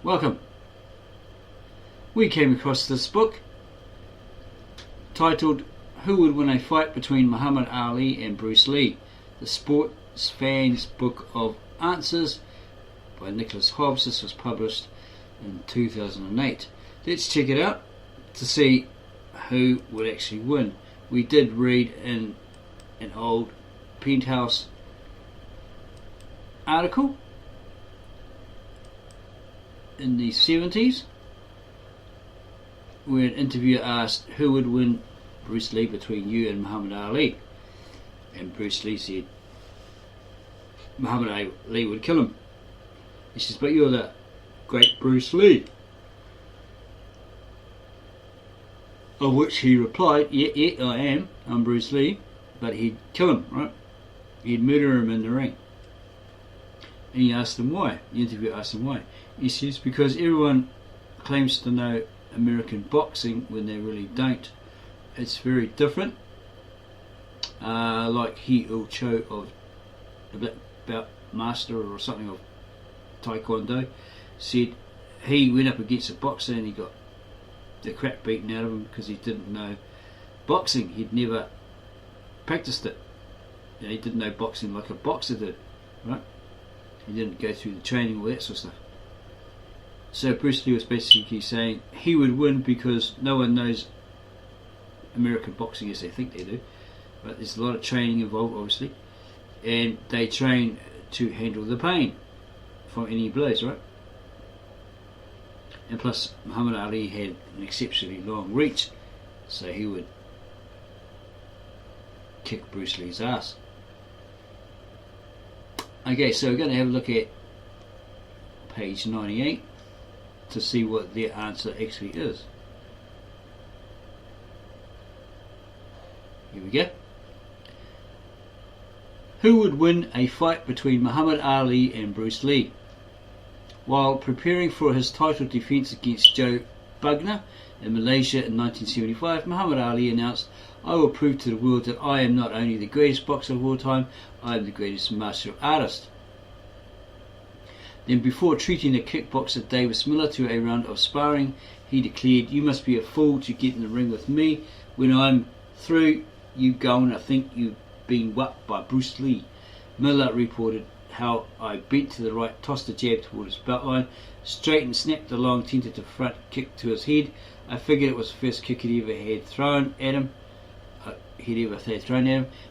Welcome. We came across this book titled Who Would Win a Fight Between Muhammad Ali and Bruce Lee? The Sports Fans Book of Answers by Nicholas Hobbs. This was published in 2008. Let's check it out to see who would actually win. We did read in an old Penthouse article in the 70s where an interviewer asked who would win Bruce Lee between you and Muhammad Ali, and Bruce Lee said Muhammad Ali would kill him. He says, but you're the great Bruce Lee. Of which he replied, yeah, I am. I'm Bruce Lee. But he'd kill him, right? He'd murder him in the ring. And he asked him why. The interviewer asked him why. He says, because everyone claims to know American boxing when they really don't. It's very different. Like He Il Cho of the Black Belt Master or something of Taekwondo said he went up against a boxer and he got the crap beaten out of him because he didn't know boxing. He'd never practiced it. He didn't know boxing like a boxer did, right? He didn't go through the training, all that sort of stuff. So Bruce Lee was basically saying he would win because no one knows American boxing as they think they do, but there's a lot of training involved, obviously, and they train to handle the pain from any blows, right? And plus Muhammad Ali had an exceptionally long reach, so he would kick Bruce Lee's ass. Okay, so we're going to have a look at page 98 to see what their answer actually is. Here we go. Who would win a fight between Muhammad Ali and Bruce Lee? While preparing for his title defense against Joe Bugner in Malaysia in 1975, Muhammad Ali announced, I will prove to the world that I am not only the greatest boxer of all time, I am the greatest martial artist. Then before treating the kickboxer Davis Miller to a round of sparring, he declared, you must be a fool to get in the ring with me. When I'm through, you go and I think you've been whacked by Bruce Lee. Miller reported how I bent to the right, tossed a jab toward his belt line, straightened, snapped a long tentative front kick to his head. I figured it was the first kick he'd ever had thrown at him.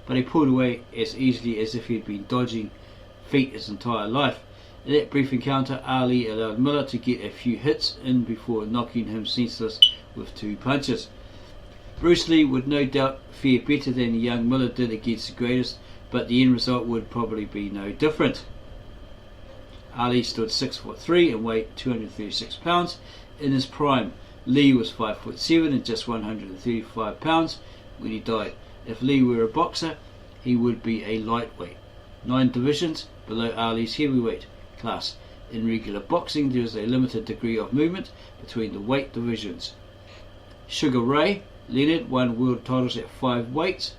But he pulled away as easily as if he'd been dodging feet his entire life. In that brief encounter, Ali allowed Miller to get a few hits in before knocking him senseless with 2 punches. Bruce Lee would no doubt fare better than the young Miller did against the greatest, but the end result would probably be no different. Ali stood 6'3" and weighed 236 pounds in his prime. Lee was 5'7" and just 135 pounds when he died. If Lee were a boxer, he would be a lightweight, 9 divisions below Ali's heavyweight class. In regular boxing, there is a limited degree of movement between the weight divisions. Sugar Ray Leonard won world titles at 5 weights: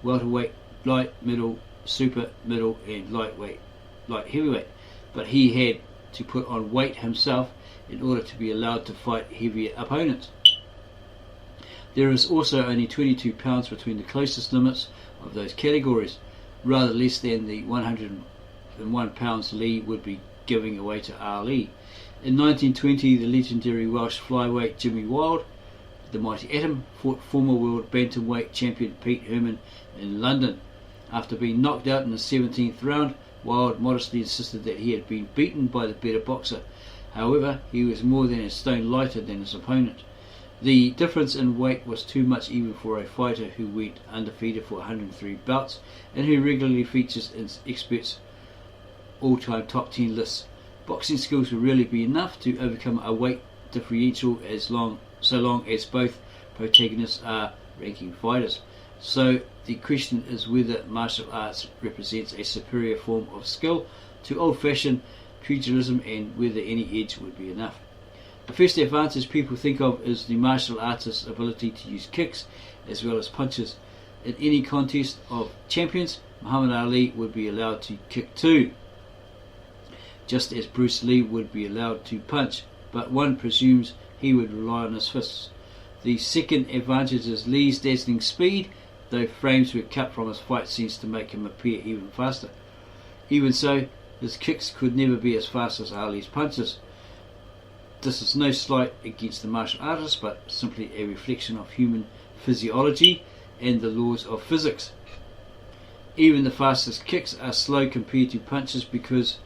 welterweight, light, middle, super, middle, and light heavyweight. But he had to put on weight himself in order to be allowed to fight heavier opponents. There is also only 22 pounds between the closest limits of those categories, rather less than the 101 pounds Lee would be giving away to Ali. In 1920, the legendary Welsh flyweight Jimmy Wilde, the Mighty Atom, fought former world bantamweight champion Pete Herman in London. After being knocked out in the 17th round, Wilde modestly insisted that he had been beaten by the better boxer. However, he was more than a stone lighter than his opponent. The difference in weight was too much even for a fighter who went undefeated for 103 bouts and who regularly features in experts' all-time top 10 lists. Boxing skills will rarely be enough to overcome a weight differential so long as both protagonists are ranking fighters. So the question is whether martial arts represents a superior form of skill to old-fashioned pugilism and whether any edge would be enough. The first advantage people think of is the martial artist's ability to use kicks as well as punches. In any contest of champions, Muhammad Ali would be allowed to kick too. just as Bruce Lee would be allowed to punch, but one presumes he would rely on his fists. The second advantage is Lee's dazzling speed, though frames were cut from his fight scenes to make him appear even faster. Even so, his kicks could never be as fast as Ali's punches. This is no slight against the martial artist, but simply a reflection of human physiology and the laws of physics. Even the fastest kicks are slow compared to punches because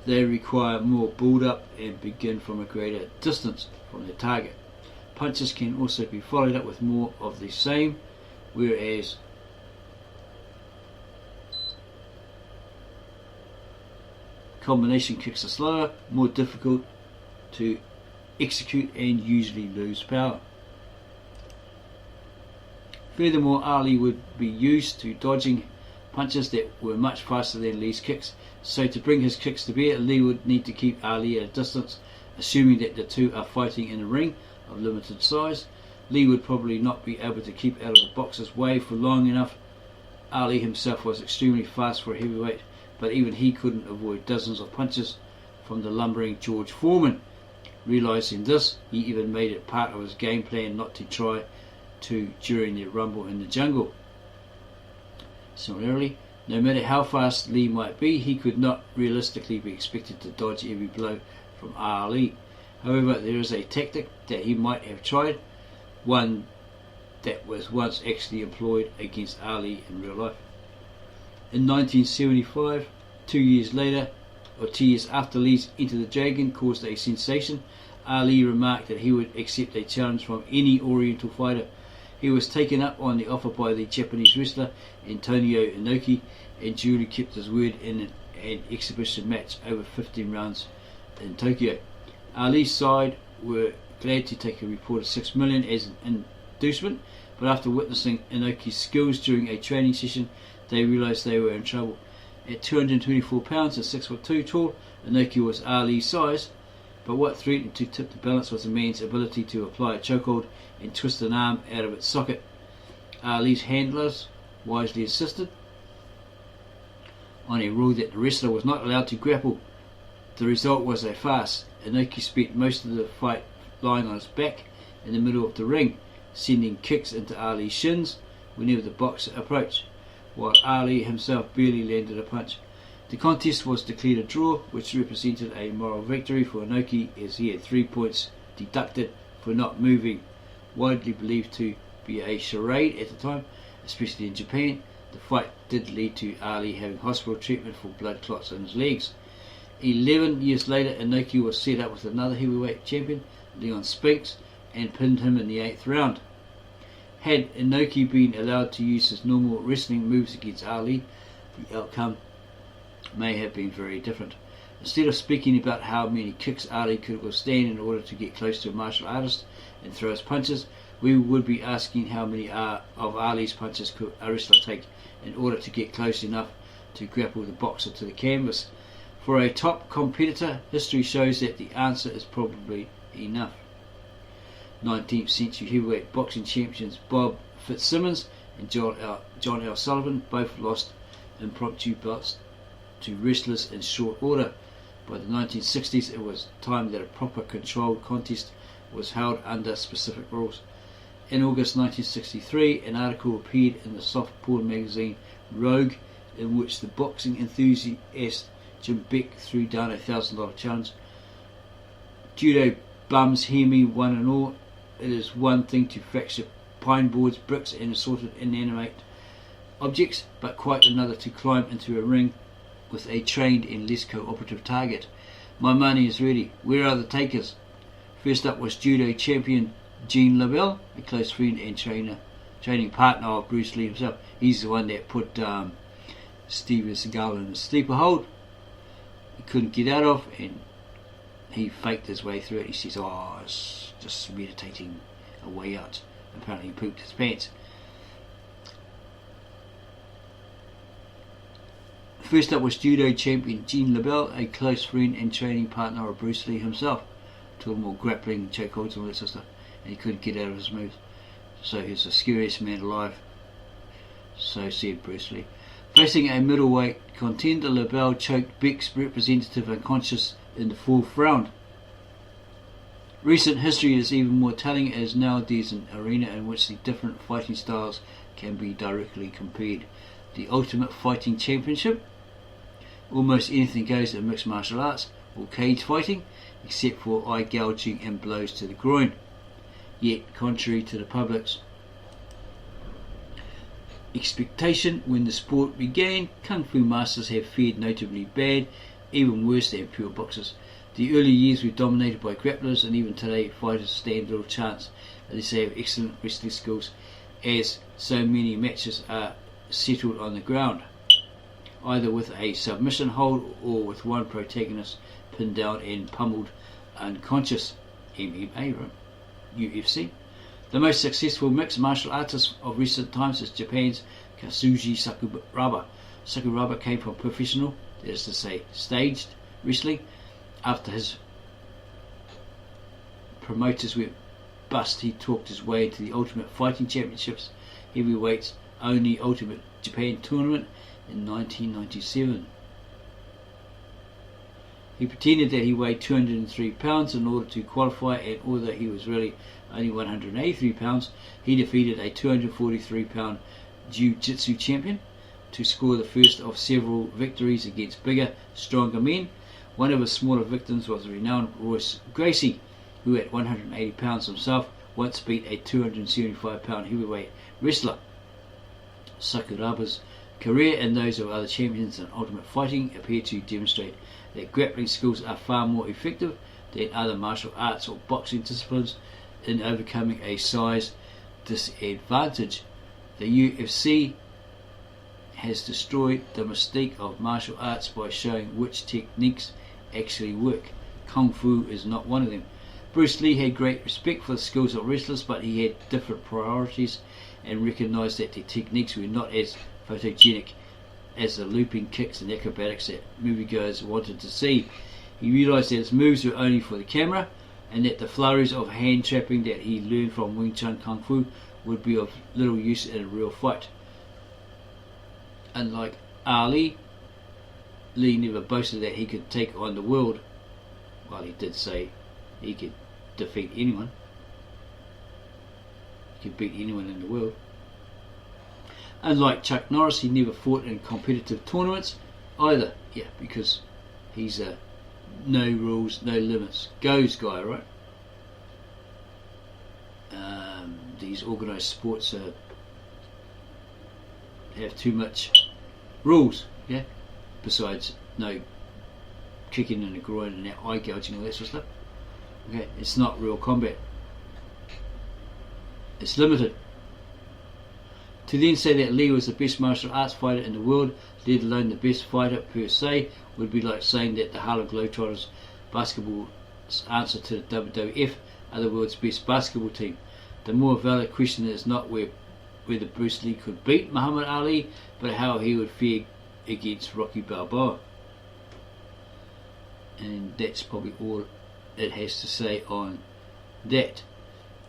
they require more build-up and begin from a greater distance from their target. Punches can also be followed up with more of the same, whereas combination kicks are slower, more difficult to execute, and usually lose power. Furthermore, Ali would be used to dodging punches that were much faster than Lee's kicks, so to bring his kicks to bear, Lee would need to keep Ali at a distance, assuming that the two are fighting in a ring of limited size. Lee would probably not be able to keep out of the boxer's way for long enough. Ali himself was extremely fast for a heavyweight, but even he couldn't avoid dozens of punches from the lumbering George Foreman. Realizing this, he even made it part of his game plan not to try to during the rumble in the jungle. Similarly, no matter how fast Lee might be, he could not realistically be expected to dodge every blow from Ali. However, there is a tactic that he might have tried, one that was once actually employed against Ali in real life. In 1975, 2 years later, or 2 years after Lee's Enter the Dragon caused a sensation, Ali remarked that he would accept a challenge from any Oriental fighter. He was taken up on the offer by the Japanese wrestler Antonio Inoki and duly kept his word in an exhibition match over 15 rounds in Tokyo. Ali's side were glad to take a reported $6 million as an inducement, but after witnessing Inoki's skills during a training session, they realized they were in trouble. At 224 pounds and 6'2" tall, Inoki was Ali's size, but what threatened to tip the balance was the man's ability to apply a chokehold and twist an arm out of its socket. Ali's handlers wisely insisted on a rule that the wrestler was not allowed to grapple. The result was a farce. Inoki spent most of the fight lying on his back in the middle of the ring, sending kicks into Ali's shins whenever the boxer approached, while Ali himself barely landed a punch. The contest was declared a draw, which represented a moral victory for Inoki as he had 3 points deducted for not moving. Widely believed to be a charade at the time, especially in Japan, the fight did lead to Ali having hospital treatment for blood clots in his legs. 11 years later, Inoki was set up with another heavyweight champion, Leon Spinks, and pinned him in the 8th round. Had Inoki been allowed to use his normal wrestling moves against Ali, the outcome may have been very different. Instead of speaking about how many kicks Ali could withstand in order to get close to a martial artist and throw his punches, we would be asking how many of Ali's punches could a wrestler take in order to get close enough to grapple the boxer to the canvas. For a top competitor, history shows that the answer is probably enough. 19th century heavyweight boxing champions Bob Fitzsimmons and John L. Sullivan both lost impromptu belts to wrestlers in short order. By the 1960s, it was time that a proper controlled contest was held under specific rules. In August 1963, an article appeared in the soft porn magazine Rogue, in which the boxing enthusiast Jim Beck threw down a $1,000 challenge. Judo bums, hear me one and all. It is one thing to fracture pine boards, bricks and assorted inanimate objects, but quite another to climb into a ring with a trained and less cooperative target. My money is ready. Where are the takers? First up was judo champion Gene LaBelle, a close friend and training partner of Bruce Lee himself. He's the one that put Steven Seagal in a sleeper hold he couldn't get out of, and he faked his way through it. He says, "Oh, it's just meditating a way out." Apparently he pooped his pants. First up was judo champion Gene LaBelle, a close friend and training partner of Bruce Lee himself. Told him all grappling, chokeholds and all that sort of stuff, and he couldn't get out of his moves. So he's the scariest man alive. So said Bruce Lee. Facing a middleweight contender, LaBelle choked Beck's representative unconscious in the 4th round. Recent history is even more telling, as nowadays an arena in which the different fighting styles can be directly compared. The Ultimate Fighting Championship. Almost anything goes in mixed martial arts or cage fighting, except for eye gouging and blows to the groin. Yet, contrary to the public's expectation when the sport began, Kung Fu masters have fared notably bad, even worse than pure boxers. The early years were dominated by grapplers, and even today fighters stand little chance unless they have excellent wrestling skills, as so many matches are settled on the ground, either with a submission hold or with one protagonist pinned down and pummeled unconscious. MMA, right? UFC. The most successful mixed martial artist of recent times is Japan's Kazushi Sakuraba. Sakuraba came from professional, that is to say staged, wrestling. After his promoters went bust, he talked his way into the Ultimate Fighting Championships heavyweights only Ultimate Japan tournament in 1997. He pretended that he weighed 203 pounds in order to qualify, and although he was really only 183 pounds, he defeated a 243 pound jiu-jitsu champion to score the first of several victories against bigger, stronger men. One of his smaller victims was the renowned Royce Gracie, who at 180 pounds himself once beat a 275 pound heavyweight wrestler. Sakuraba's career and those of other champions in Ultimate Fighting appear to demonstrate that grappling skills are far more effective than other martial arts or boxing disciplines in overcoming a size disadvantage. The UFC has destroyed the mystique of martial arts by showing which techniques actually work. Kung Fu is not one of them. Bruce Lee had great respect for the skills of wrestlers, but he had different priorities and recognised that the techniques were not as photogenic as the looping kicks and acrobatics that moviegoers wanted to see. He realised that his moves were only for the camera, and that the flurries of hand trapping that he learned from Wing Chun Kung Fu would be of little use in a real fight. Unlike Ali, Lee never boasted that he could take on the world, while he did say he could defeat anyone. He could beat anyone in the world. Unlike Chuck Norris, he never fought in competitive tournaments either. Yeah, because he's a no rules, no limits goes guy, right? These organised sports have too much rules, yeah. Besides, no kicking in the groin and eye gouging, all that sort of stuff. Okay, it's not real combat. It's limited. To then say that Lee was the best martial arts fighter in the world, let alone the best fighter per se, would be like saying that the Harlem Globetrotters basketball's answer to the WWF are the world's best basketball team. The more valid question is not whether Bruce Lee could beat Muhammad Ali, but how he would fare against Rocky Balboa. And that's probably all it has to say on that.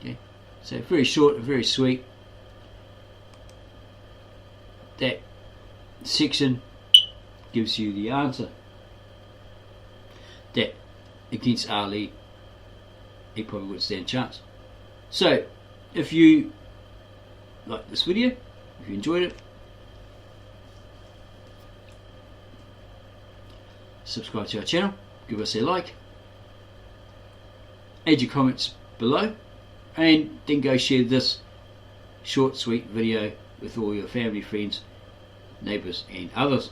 Okay, so very short and very sweet. That section gives you the answer that against Ali he probably would stand a chance. So if you like this video, if you enjoyed it, subscribe to our channel, give us a like, add your comments below, and then go share this short sweet video with all your family, friends, neighbours and others.